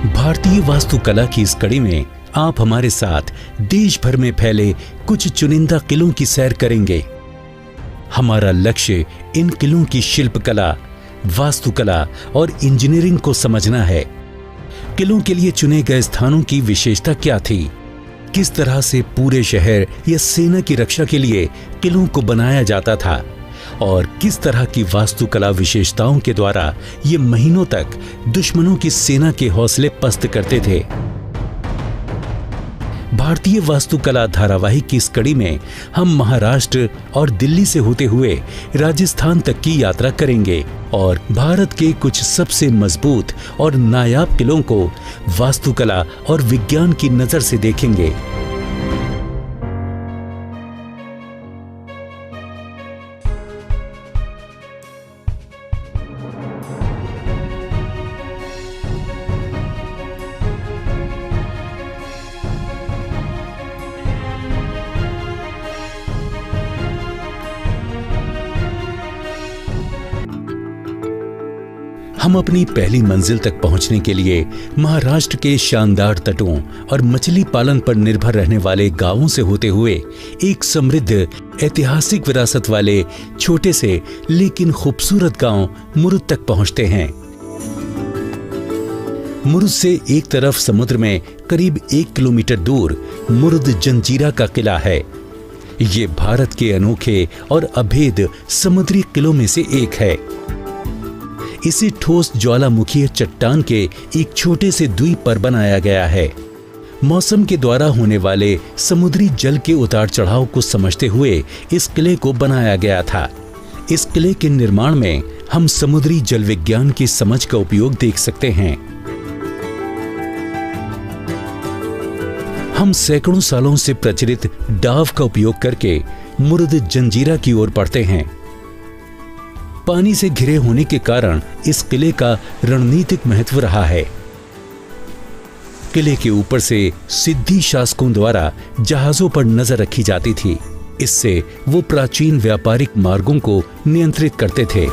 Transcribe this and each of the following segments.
भारतीय वास्तुकला की इस कड़ी में आप हमारे साथ देश भर में फैले कुछ चुनिंदा किलों की सैर करेंगे। हमारा लक्ष्य इन किलों की शिल्पकला, वास्तुकला और इंजीनियरिंग को समझना है। किलों के लिए चुने गए स्थानों की विशेषता क्या थी, किस तरह से पूरे शहर या सेना की रक्षा के लिए किलों को बनाया जाता था और किस तरह की वास्तुकला विशेषताओं के द्वारा ये महीनों तक दुश्मनों की सेना के हौसले पस्त करते थे। भारतीय वास्तुकला धारावाहिक की इस कड़ी में हम महाराष्ट्र और दिल्ली से होते हुए राजस्थान तक की यात्रा करेंगे और भारत के कुछ सबसे मजबूत और नायाब किलों को वास्तुकला और विज्ञान की नजर से देखेंगे। हम अपनी पहली मंजिल तक पहुंचने के लिए महाराष्ट्र के शानदार तटों और मछली पालन पर निर्भर रहने वाले गांवों से होते हुए एक समृद्ध ऐतिहासिक विरासत वाले छोटे से लेकिन खूबसूरत गांव मुरुद तक पहुंचते हैं। मुरुद से एक तरफ समुद्र में करीब 1 किलोमीटर दूर मुरुद जंजीरा का किला है। ये भारत के अनोखे और अभेद समुद्री किलों में से एक है। इसे ठोस ज्वालामुखीय चट्टान के एक छोटे से द्वीप पर बनाया गया है। मौसम के द्वारा होने वाले समुद्री जल के उतार चढ़ाव को समझते हुए इस किले को बनाया गया था। इस किले के निर्माण में हम समुद्री जल विज्ञान की समझ का उपयोग देख सकते हैं। हम सैकड़ों सालों से प्रचलित डाव का उपयोग करके मुरुद जंजीरा की ओर बढ़ते हैं। पानी से घिरे होने के कारण इस किले का रणनीतिक महत्व रहा है। किले के ऊपर से सिद्धि शासकों द्वारा जहाजों पर नजर रखी जाती थी। इससे वो प्राचीन व्यापारिक मार्गों को नियंत्रित करते थे।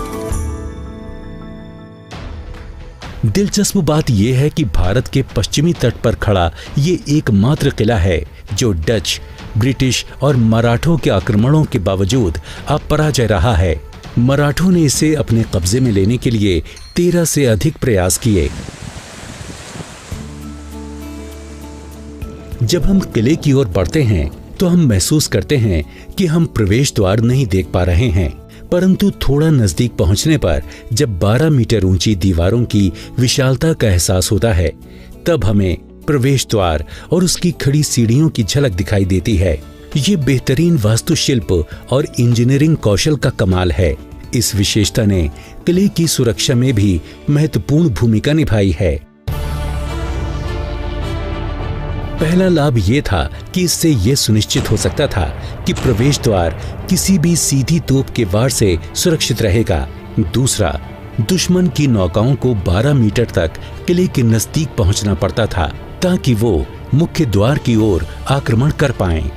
दिलचस्प बात यह है कि भारत के पश्चिमी तट पर खड़ा ये एकमात्र किला है जो डच, ब्रिटिश और मराठों के आक्रमणों के बावजूद अपराजय रहा है। मराठों ने इसे अपने कब्जे में लेने के लिए 13 से अधिक प्रयास किए। जब हम किले की ओर बढ़ते हैं तो हम महसूस करते हैं कि हम प्रवेश द्वार नहीं देख पा रहे हैं, परंतु थोड़ा नजदीक पहुंचने पर जब 12 मीटर ऊंची दीवारों की विशालता का एहसास होता है, तब हमें प्रवेश द्वार और उसकी खड़ी सीढ़ियों की झलक दिखाई देती है। ये बेहतरीन वास्तुशिल्प और इंजीनियरिंग कौशल का कमाल है। इस विशेषता ने किले की सुरक्षा में भी महत्वपूर्ण भूमिका निभाई है। पहला लाभ ये था कि इससे यह सुनिश्चित हो सकता था कि प्रवेश द्वार किसी भी सीधी तोप के वार से सुरक्षित रहेगा। दूसरा, दुश्मन की नौकाओं को 12 मीटर तक किले के नजदीक पहुंचना पड़ता था ताकि वो मुख्य द्वार की ओर आक्रमण कर पाएं।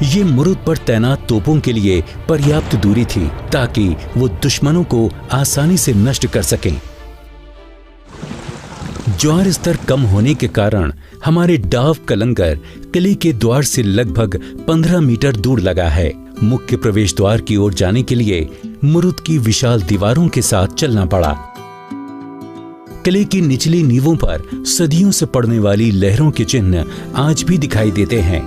ये मुरुद पर तैनात तोपों के लिए पर्याप्त दूरी थी ताकि वो दुश्मनों को आसानी से नष्ट कर सकें। ज्वार स्तर कम होने के कारण हमारे डाव का लंगर किले के द्वार से लगभग 15 मीटर दूर लगा है। मुख्य प्रवेश द्वार की ओर जाने के लिए मुरुद की विशाल दीवारों के साथ चलना पड़ा। किले की निचली नींवों पर सदियों से पड़ने वाली लहरों के चिन्ह आज भी दिखाई देते हैं।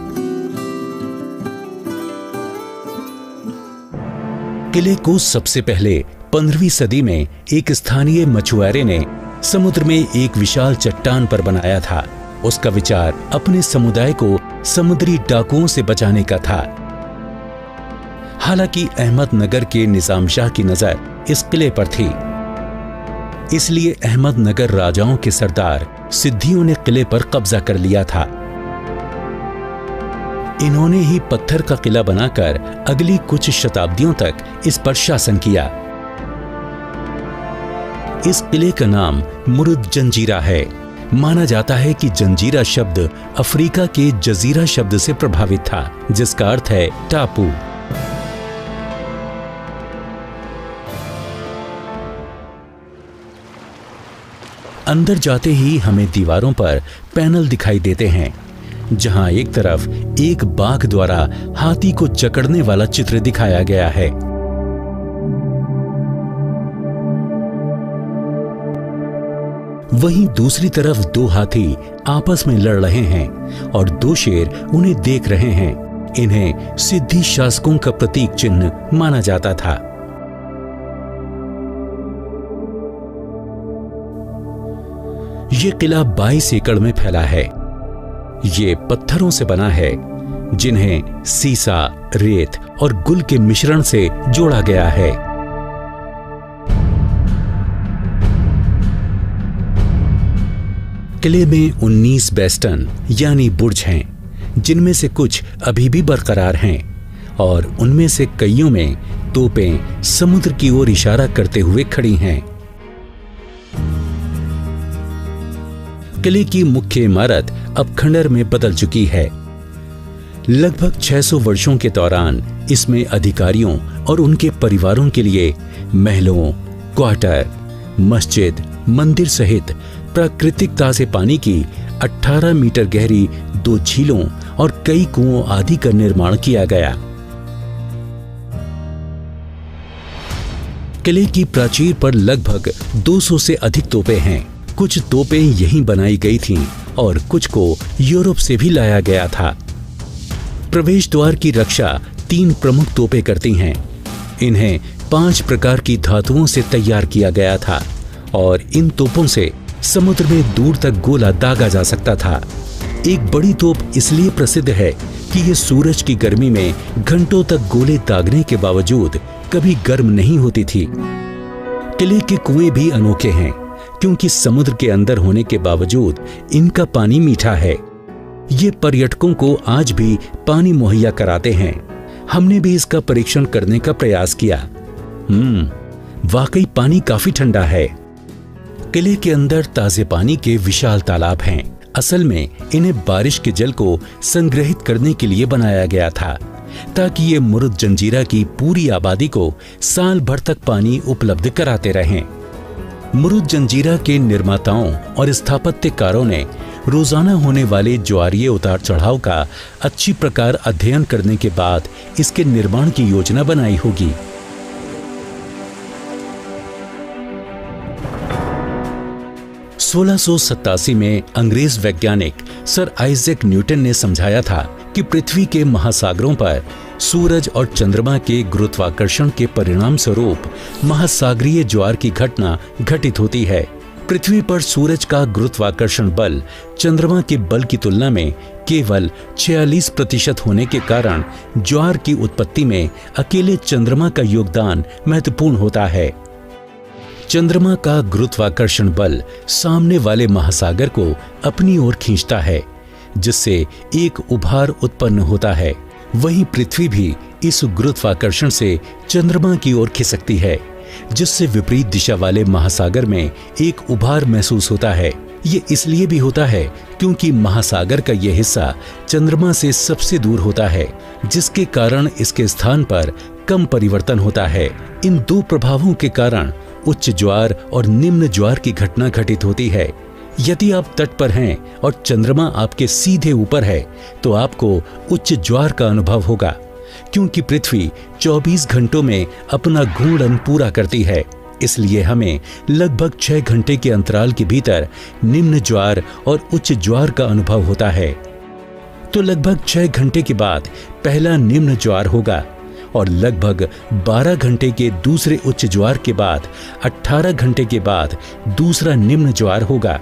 किले को सबसे पहले 15वीं सदी में एक स्थानीय मछुआरे ने समुद्र में एक विशाल चट्टान पर बनाया था। उसका विचार अपने समुदाय को समुद्री डाकुओं से बचाने का था। हालांकि अहमदनगर के निजाम शाह की नजर इस किले पर थी, इसलिए अहमदनगर राजाओं के सरदार सिद्धियों ने किले पर कब्जा कर लिया था। इन्होंने ही पत्थर का किला बनाकर अगली कुछ शताब्दियों तक इस पर शासन किया। इस किले का नाम मुरुद जंजीरा है। माना जाता है कि जंजीरा शब्द अफ्रीका के जजीरा शब्द से प्रभावित था, जिसका अर्थ है टापू। अंदर जाते ही हमें दीवारों पर पैनल दिखाई देते हैं, जहां एक तरफ एक बाघ द्वारा हाथी को जकड़ने वाला चित्र दिखाया गया है। वहीं दूसरी तरफ दो हाथी आपस में लड़ रहे हैं और दो शेर उन्हें देख रहे हैं। इन्हें सिद्धि शासकों का प्रतीक चिन्ह माना जाता था। यह किला 22 एकड़ में फैला है। ये पत्थरों से बना है, जिन्हें सीसा, रेत और गुल के मिश्रण से जोड़ा गया है। किले में 19 बेस्टन यानी बुर्ज हैं, जिनमें से कुछ अभी भी बरकरार हैं और उनमें से कईयों में तोपें समुद्र की ओर इशारा करते हुए खड़ी हैं। किले की मुख्य इमारत अब खंडर में बदल चुकी है। लगभग 600 वर्षों के दौरान इसमें अधिकारियों और उनके परिवारों के लिए महलों, क्वार्टर, मस्जिद, मंदिर सहित प्राकृतिक ताजे पानी की 18 मीटर गहरी 2 झीलों और कई कुओं आदि का निर्माण किया गया। किले की प्राचीर पर लगभग 200 से अधिक तोपें हैं। कुछ तोपें यहीं बनाई गई थीं और कुछ को यूरोप से भी लाया गया था। प्रवेश द्वार की रक्षा 3 प्रमुख तोपें करती हैं। इन्हें 5 प्रकार की धातुओं से तैयार किया गया था और इन तोपों से समुद्र में दूर तक गोला दागा जा सकता था। एक बड़ी तोप इसलिए प्रसिद्ध है कि यह सूरज की गर्मी में घंटों तक गोले दागने के बावजूद कभी गर्म नहीं होती थी। किले के कुएं भी अनोखे हैं, क्योंकि समुद्र के अंदर होने के बावजूद इनका पानी मीठा है। ये पर्यटकों को आज भी पानी मुहैया कराते हैं। हमने भी इसका परीक्षण करने का प्रयास किया। वाकई पानी काफी ठंडा है। किले के अंदर ताजे पानी के विशाल तालाब हैं। असल में इन्हें बारिश के जल को संग्रहित करने के लिए बनाया गया था, ताकि ये मुरुद जंजीरा की पूरी आबादी को साल भर तक पानी उपलब्ध कराते रहें। मुरुद जंजीरा के निर्माताओं और स्थापत्यकारों ने रोजाना होने वाले ज्वारीय उतार चढ़ाव का अच्छी प्रकार अध्ययन करने के बाद इसके निर्माण की योजना बनाई होगी। (1687) में अंग्रेज वैज्ञानिक सर आइजैक न्यूटन ने समझाया था कि पृथ्वी के महासागरों पर सूरज और चंद्रमा के गुरुत्वाकर्षण के परिणाम स्वरूप महासागरीय ज्वार की घटना घटित होती है। पृथ्वी पर सूरज का गुरुत्वाकर्षण बल चंद्रमा के बल की तुलना में केवल 46% होने के कारण ज्वार की उत्पत्ति में अकेले चंद्रमा का योगदान महत्वपूर्ण होता है। चंद्रमा का गुरुत्वाकर्षण बल सामने वाले महासागर को अपनी ओर खींचता है, जिससे एक उभार उत्पन्न होता है। वहीं पृथ्वी भी इस गुरुत्वाकर्षण से चंद्रमा की ओर खिसकती है, जिससे विपरीत दिशा वाले महासागर में एक उभार महसूस होता है। ये इसलिए भी होता है क्योंकि महासागर का यह हिस्सा चंद्रमा से सबसे दूर होता है, जिसके कारण इसके स्थान पर कम परिवर्तन होता है। इन दो प्रभावों के कारण उच्च ज्वार और निम्न ज्वार की घटना घटित होती है। यदि आप तट पर हैं और चंद्रमा आपके सीधे ऊपर है, तो आपको उच्च ज्वार का अनुभव होगा, क्योंकि पृथ्वी 24 घंटों में अपना घूर्णन पूरा करती है। इसलिए हमें लगभग 6 घंटे के अंतराल के भीतर निम्न ज्वार और उच्च ज्वार का अनुभव होता है। तो लगभग 6 घंटे के बाद पहला निम्न ज्वार होगा और लगभग 12 घंटे के दूसरे उच्च ज्वार के बाद 18 घंटे के बाद दूसरा निम्न ज्वार होगा।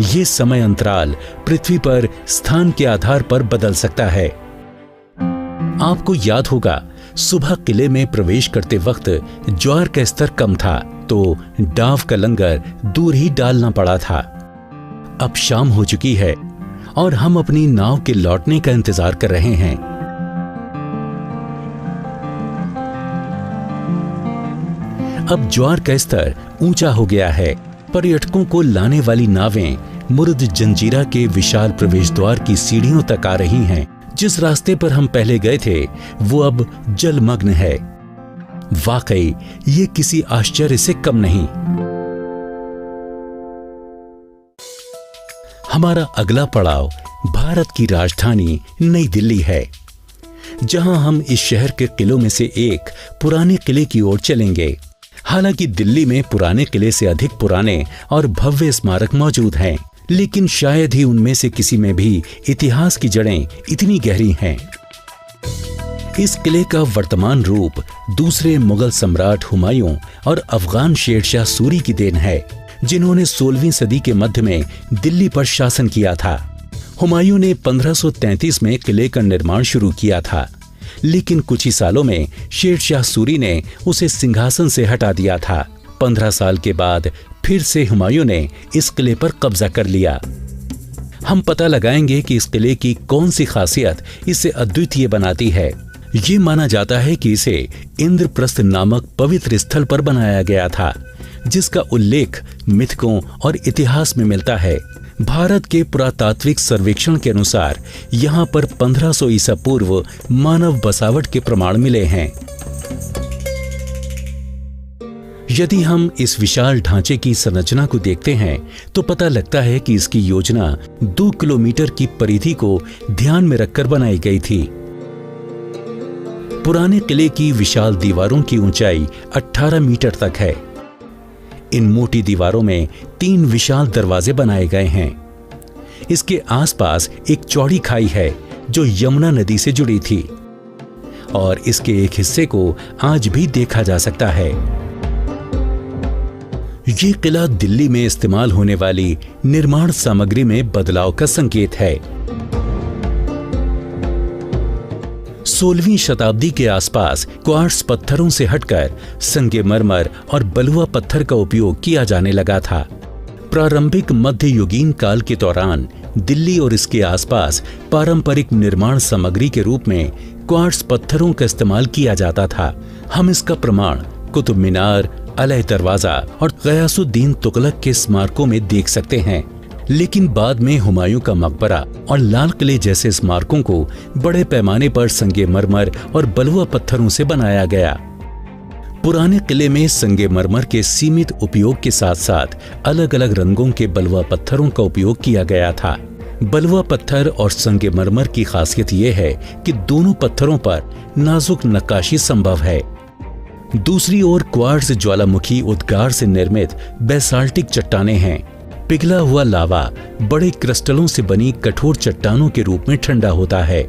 ये समय अंतराल पृथ्वी पर स्थान के आधार पर बदल सकता है। आपको याद होगा, सुबह किले में प्रवेश करते वक्त ज्वार का स्तर कम था, तो डाव का लंगर दूर ही डालना पड़ा था। अब शाम हो चुकी है और हम अपनी नाव के लौटने का इंतजार कर रहे हैं। अब ज्वार का स्तर ऊंचा हो गया है। पर्यटकों को लाने वाली नावें मुरुद जंजीरा के विशाल प्रवेश द्वार की सीढ़ियों तक आ रही हैं। जिस रास्ते पर हम पहले गए थे वो अब जलमग्न है। वाकई ये किसी आश्चर्य से कम नहीं। हमारा अगला पड़ाव भारत की राजधानी नई दिल्ली है, जहां हम इस शहर के किलों में से एक पुराने किले की ओर चलेंगे। हालांकि दिल्ली में पुराने किले से अधिक पुराने और भव्य स्मारक मौजूद हैं, लेकिन शायद ही उनमें से किसी में भी इतिहास की जड़ें इतनी गहरी हैं। इस किले का वर्तमान रूप दूसरे मुगल सम्राट हुमायूं और अफगान शेरशाह सूरी की देन है, जिन्होंने 16वीं सदी के मध्य में दिल्ली पर शासन किया था। हुमायूं ने 1533 में किले का निर्माण शुरू किया था, लेकिन कुछ ही सालों में शेरशाह सूरी ने उसे सिंहासन से हटा दिया था। 15 साल के बाद फिर से हुमायूं ने इस किले पर कब्जा कर लिया। हम पता लगाएंगे कि इस किले की कौन सी खासियत इसे अद्वितीय बनाती है। ये माना जाता है कि इसे इंद्रप्रस्थ नामक पवित्र स्थल पर बनाया गया था, जिसका उल्लेख मिथकों और इतिहास में मिलता है। भारत के पुरातात्विक सर्वेक्षण के अनुसार यहाँ पर 1500 ईसा पूर्व मानव बसावट के प्रमाण मिले हैं। यदि हम इस विशाल ढांचे की संरचना को देखते हैं तो पता लगता है कि इसकी योजना 2 किलोमीटर की परिधि को ध्यान में रखकर बनाई गई थी। पुराने किले की विशाल दीवारों की ऊंचाई 18 मीटर तक है। इन मोटी दीवारों में 3 विशाल दरवाजे बनाए गए हैं। इसके आसपास एक चौड़ी खाई है जो यमुना नदी से जुड़ी थी, और इसके एक हिस्से को आज भी देखा जा सकता है। ये किला दिल्ली में इस्तेमाल होने वाली निर्माण सामग्री में बदलाव का संकेत है। 16वीं शताब्दी के आसपास क्वार्ट्ज पत्थरों से हटकर संगमरमर और बलुआ पत्थर का उपयोग किया जाने लगा था। प्रारंभिक मध्ययुगीन काल के दौरान दिल्ली और इसके आसपास पारंपरिक निर्माण सामग्री के रूप में क्वार्ट्ज पत्थरों का इस्तेमाल किया जाता था। हम इसका प्रमाण कुतुब मीनार, अलह दरवाजा और गयासुद्दीन तुगलक के स्मारकों में देख सकते हैं। लेकिन बाद में हुमायूं का मकबरा और लाल किले जैसे स्मारकों को बड़े पैमाने पर संगमरमर और बलुआ पत्थरों से बनाया गया। पुराने किले में संगमरमर के सीमित उपयोग के साथ साथ अलग अलग रंगों के बलुआ पत्थरों का उपयोग किया गया था। बलुआ पत्थर और संगमरमर की खासियत यह है कि दोनों पत्थरों पर नाजुक नक्काशी संभव है। दूसरी ओर क्वार्ट्ज ज्वालामुखी उद्गार से निर्मित बेसाल्टिक चट्टानें हैं। पिघला हुआ लावा बड़े क्रिस्टलों से बनी कठोर चट्टानों के रूप में ठंडा होता है।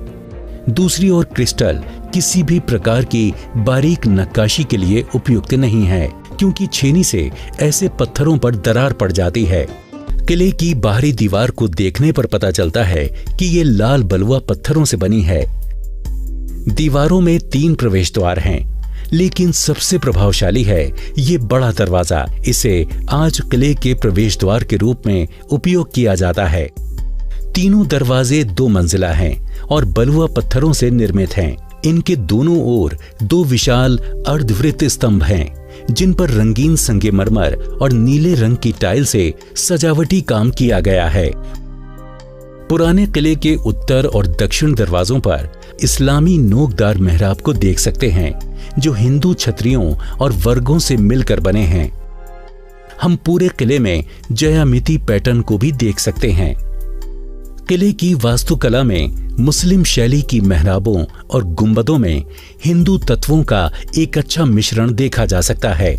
दूसरी ओर क्रिस्टल किसी भी प्रकार की बारीक नक्काशी के लिए उपयुक्त नहीं है, क्योंकि छेनी से ऐसे पत्थरों पर दरार पड़ जाती है। किले की बाहरी दीवार को देखने पर पता चलता है कि ये लाल बलुआ पत्थरों से बनी है। दीवारों में 3 प्रवेश द्वार हैं, लेकिन सबसे प्रभावशाली है ये बड़ा दरवाजा। इसे आज किले के प्रवेश द्वार के रूप में उपयोग किया जाता है। तीनों दरवाजे 2 मंजिला हैं और बलुआ पत्थरों से निर्मित हैं। इनके दोनों ओर 2 विशाल अर्धवृत्त स्तंभ हैं, जिन पर रंगीन संगमरमर और नीले रंग की टाइल से सजावटी काम किया गया है। पुराने किले के उत्तर और दक्षिण दरवाजों पर इस्लामी नोकदार मेहराब को देख सकते हैं, जो हिंदू छतरियों और वर्गों से मिलकर बने हैं। हम पूरे किले में ज्यामिति पैटर्न को भी देख सकते हैं। किले की वास्तुकला में मुस्लिम शैली की मेहराबों और गुंबदों में हिंदू तत्वों का एक अच्छा मिश्रण देखा जा सकता है।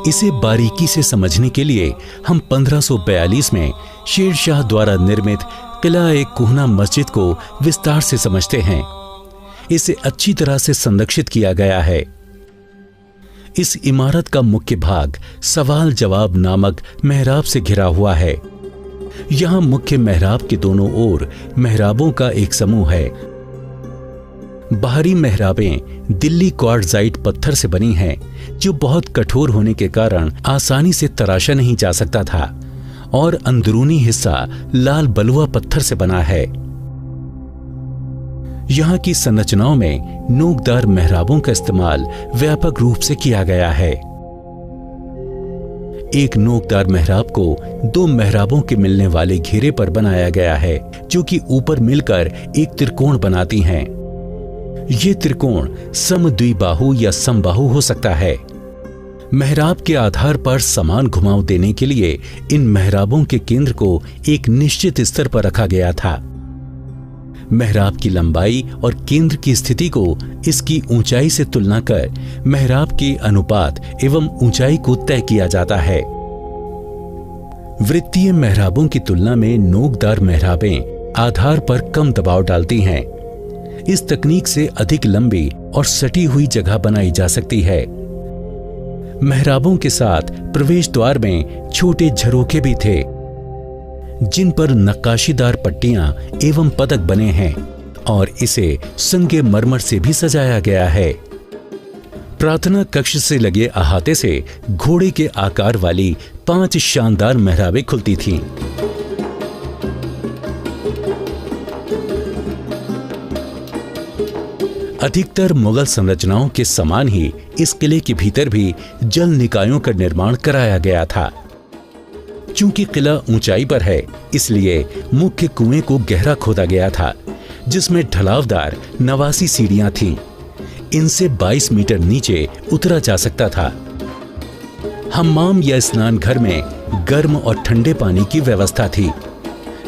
इसे बारीकी से समझने के लिए हम 1542 में शेरशाह द्वारा निर्मित किला-ए-कुहना मस्जिद को विस्तार से समझते हैं। इसे अच्छी तरह से संरक्षित किया गया है। इस इमारत का मुख्य भाग सवाल जवाब नामक मेहराब से घिरा हुआ है। यहाँ मुख्य मेहराब के दोनों ओर मेहराबों का एक समूह है। बाहरी मेहराबें दिल्ली क्वार्ट्जाइट पत्थर से बनी हैं, जो बहुत कठोर होने के कारण आसानी से तराशा नहीं जा सकता था, और अंदरूनी हिस्सा लाल बलुआ पत्थर से बना है। यहाँ की संरचनाओं में नोकदार मेहराबों का इस्तेमाल व्यापक रूप से किया गया है। एक नोकदार मेहराब को 2 मेहराबों के मिलने वाले घेरे पर बनाया गया है, जो कि ऊपर मिलकर एक त्रिकोण बनाती हैं। ये त्रिकोण समद्विबाहु या समबाहु हो सकता है। मेहराब के आधार पर समान घुमाव देने के लिए इन मेहराबों के केंद्र को एक निश्चित स्तर पर रखा गया था। मेहराब की लंबाई और केंद्र की स्थिति को इसकी ऊंचाई से तुलना कर मेहराब के अनुपात एवं ऊंचाई को तय किया जाता है। वृत्तीय मेहराबों की तुलना में नोकदार मेहराबें आधार पर कम दबाव डालती हैं। इस तकनीक से अधिक लंबी और सटी हुई जगह बनाई जा सकती है। मेहराबों के साथ प्रवेश द्वार में छोटे झरोखे भी थे, जिन पर नक्काशीदार पट्टियां एवं पदक बने हैं और इसे संगे मरमर से भी सजाया गया है। प्रार्थना कक्ष से लगे अहाते से घोड़े के आकार वाली 5 शानदार मेहराबें खुलती थीं। अधिकतर मुगल संरचनाओं के समान ही इस किले के भीतर भी जल निकायों का निर्माण कराया गया था। चूंकि किला ऊंचाई पर है, इसलिए मुख्य कुएं को गहरा खोदा गया था, जिसमें ढलावदार 89 सीढ़ियां थीं। इनसे 22 मीटर नीचे उतरा जा सकता था। हम्माम या स्नान घर में गर्म और ठंडे पानी की व्यवस्था थी।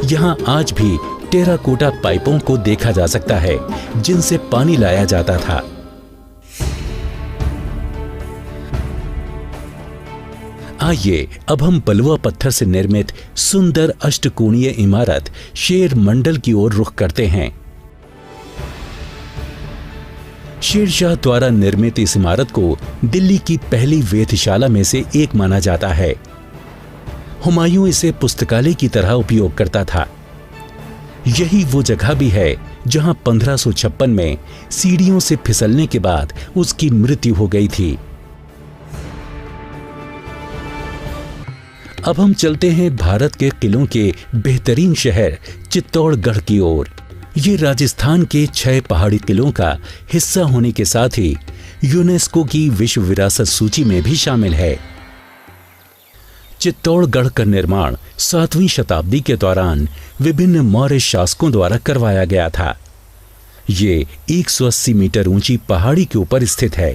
यहाँ आज भी टेराकोटा पाइपों को देखा जा सकता है, जिनसे पानी लाया जाता था। आइए अब हम बलुआ पत्थर से निर्मित सुंदर अष्टकोणीय इमारत शेर मंडल की ओर रुख करते हैं। शेरशाह द्वारा निर्मित इस इमारत को दिल्ली की पहली वेधशाला में से एक माना जाता है। हुमायूं इसे पुस्तकालय की तरह उपयोग करता था। यही वो जगह भी है जहां 1556 में सीढ़ियों से फिसलने के बाद उसकी मृत्यु हो गई थी। अब हम चलते हैं भारत के किलों के बेहतरीन शहर चित्तौड़गढ़ की ओर। ये राजस्थान के 6 पहाड़ी किलों का हिस्सा होने के साथ ही यूनेस्को की विश्व विरासत सूची में भी शामिल है। चित्तौड़गढ़ का निर्माण 7वीं शताब्दी के दौरान विभिन्न मौर्य शासकों द्वारा करवाया गया था। ये 180 मीटर ऊंची पहाड़ी के ऊपर स्थित है।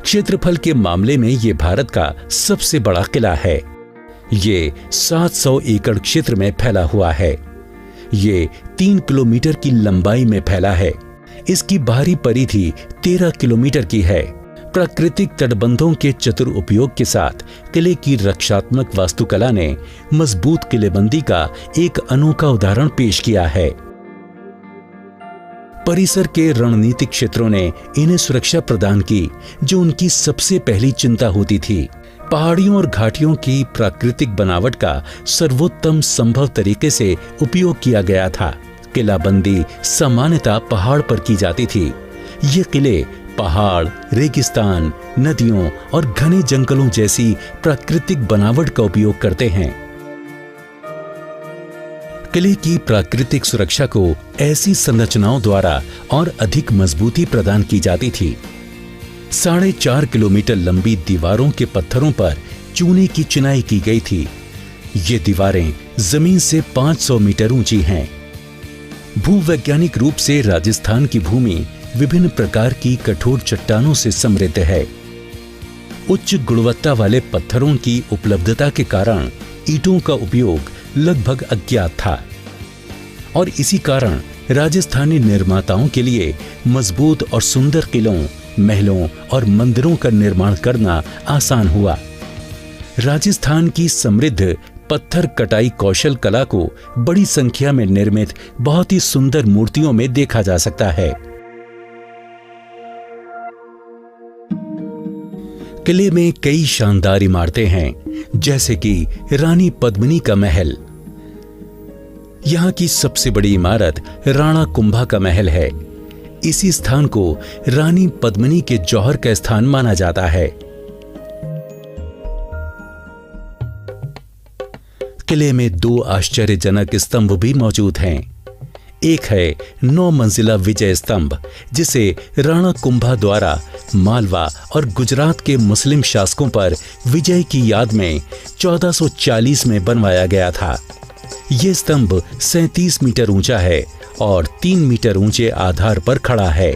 क्षेत्रफल के मामले में ये भारत का सबसे बड़ा किला है। ये 700 एकड़ क्षेत्र में फैला हुआ है। ये 3 किलोमीटर की लंबाई में फैला है। इसकी बाहरी परिधि 13 किलोमीटर की है। प्राकृतिक तटबंधों के चतुर उपयोग के साथ किले की रक्षात्मक वास्तुकला ने मजबूत किलेबंदी का एक अनोखा उदाहरण पेश किया है। परिसर के रणनीतिक क्षेत्रों ने इन्हें सुरक्षा प्रदान की, जो उनकी सबसे पहली चिंता होती थी। पहाड़ियों और घाटियों की प्राकृतिक बनावट का सर्वोत्तम संभव तरीके से उपयोग किया गया था। किलाबंदी सामान्यतः पहाड़ पर की जाती थी। ये किले पहाड़, रेगिस्तान, नदियों और घने जंगलों जैसी प्राकृतिक बनावट का उपयोग करते हैं। किले की प्राकृतिक सुरक्षा को ऐसी संरचनाओं द्वारा और अधिक मजबूती प्रदान की जाती थी। 4.5 किलोमीटर लंबी दीवारों के पत्थरों पर चूने की चिनाई की गई थी। ये दीवारें जमीन से 500 मीटर ऊंची हैं। भूवैज्ञानिक रूप से राजस्थान की भूमि विभिन्न प्रकार की कठोर चट्टानों से समृद्ध है। उच्च गुणवत्ता वाले पत्थरों की उपलब्धता के कारण ईंटों का उपयोग लगभग अज्ञात था और इसी कारण राजस्थानी निर्माताओं के लिए मजबूत और सुंदर किलों, महलों और मंदिरों का निर्माण करना आसान हुआ। राजस्थान की समृद्ध पत्थर कटाई कौशल कला को बड़ी संख्या में निर्मित बहुत ही सुंदर मूर्तियों में देखा जा सकता है। किले में कई शानदार इमारतें हैं, जैसे कि रानी पद्मिनी का महल। यहाँ की सबसे बड़ी इमारत राणा कुंभा का महल है। इसी स्थान को रानी पद्मिनी के जौहर का स्थान माना जाता है। किले में 2 आश्चर्यजनक स्तंभ भी मौजूद हैं। एक है 9 मंजिला विजय स्तंभ, जिसे राणा कुंभा द्वारा मालवा और गुजरात के मुस्लिम शासकों पर विजय की याद में 1440 में बनवाया गया था। यह स्तंभ 37 मीटर ऊंचा है और 3 मीटर ऊंचे आधार पर खड़ा है।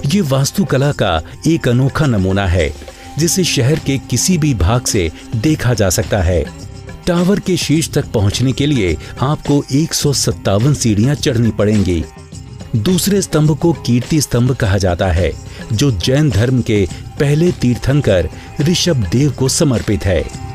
ये वास्तुकला का एक अनोखा नमूना है जिसे शहर के किसी भी भाग से देखा जा सकता है। टावर के शीर्ष तक पहुंचने के लिए आपको 157 सीढ़ियां चढ़नी पड़ेंगी। दूसरे स्तंभ को कीर्ति स्तंभ कहा जाता है, जो जैन धर्म के पहले तीर्थंकर ऋषभ देव को समर्पित है।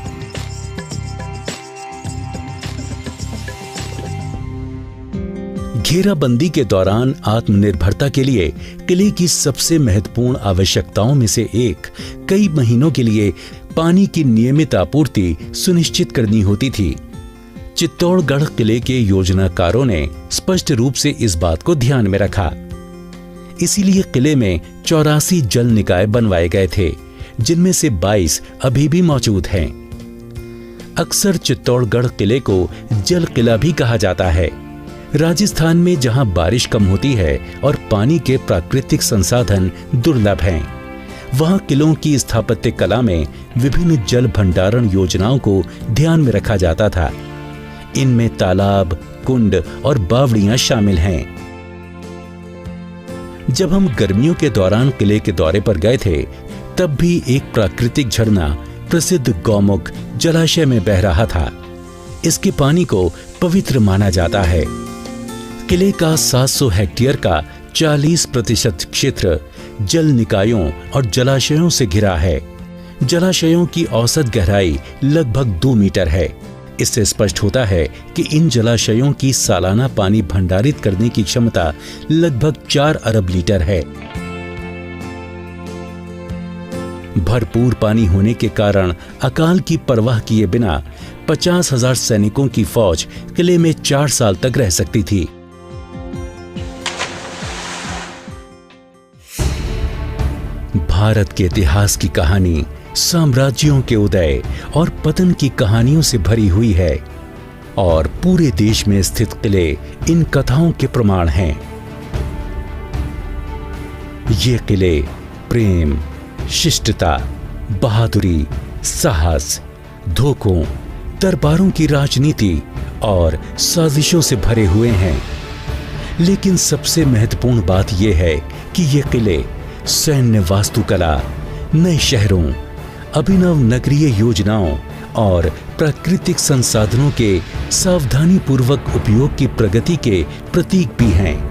घेराबंदी के दौरान आत्मनिर्भरता के लिए किले की सबसे महत्वपूर्ण आवश्यकताओं में से एक कई महीनों के लिए पानी की नियमित आपूर्ति सुनिश्चित करनी होती थी। चित्तौड़गढ़ किले के योजनाकारों ने स्पष्ट रूप से इस बात को ध्यान में रखा। इसीलिए किले में 84 जल निकाय बनवाए गए थे, जिनमें से 22 अभी भी मौजूद हैं। अक्सर चित्तौड़गढ़ किले को जल किला भी कहा जाता है। राजस्थान में जहां बारिश कम होती है और पानी के प्राकृतिक संसाधन दुर्लभ हैं, वहां किलों की स्थापत्य कला में विभिन्न जल भंडारण योजनाओं को ध्यान में रखा जाता था। इनमें तालाब, कुंड और बावड़ियां शामिल हैं। जब हम गर्मियों के दौरान किले के दौरे पर गए थे, तब भी एक प्राकृतिक झरना प्रसिद्ध गौमुख जलाशय में बह रहा था। इसके पानी को पवित्र माना जाता है। किले का 700 हेक्टेयर का 40% क्षेत्र जल निकायों और जलाशयों से घिरा है। जलाशयों की औसत गहराई लगभग 2 मीटर है। इससे स्पष्ट होता है कि इन जलाशयों की सालाना पानी भंडारित करने की क्षमता लगभग 4 अरब लीटर है। भरपूर पानी होने के कारण अकाल की परवाह किए बिना 50,000 सैनिकों की फौज किले में 4 साल तक रह सकती थी। भारत के इतिहास की कहानी साम्राज्यों के उदय और पतन की कहानियों से भरी हुई है और पूरे देश में स्थित किले इन कथाओं के प्रमाण हैं। ये किले प्रेम, शिष्टता, बहादुरी, साहस, धोखों, दरबारों की राजनीति और साजिशों से भरे हुए हैं। लेकिन सबसे महत्वपूर्ण बात यह है कि ये किले सैन्य वास्तुकला, नए शहरों, अभिनव नगरीय योजनाओं और प्राकृतिक संसाधनों के सावधानीपूर्वक उपयोग की प्रगति के प्रतीक भी हैं।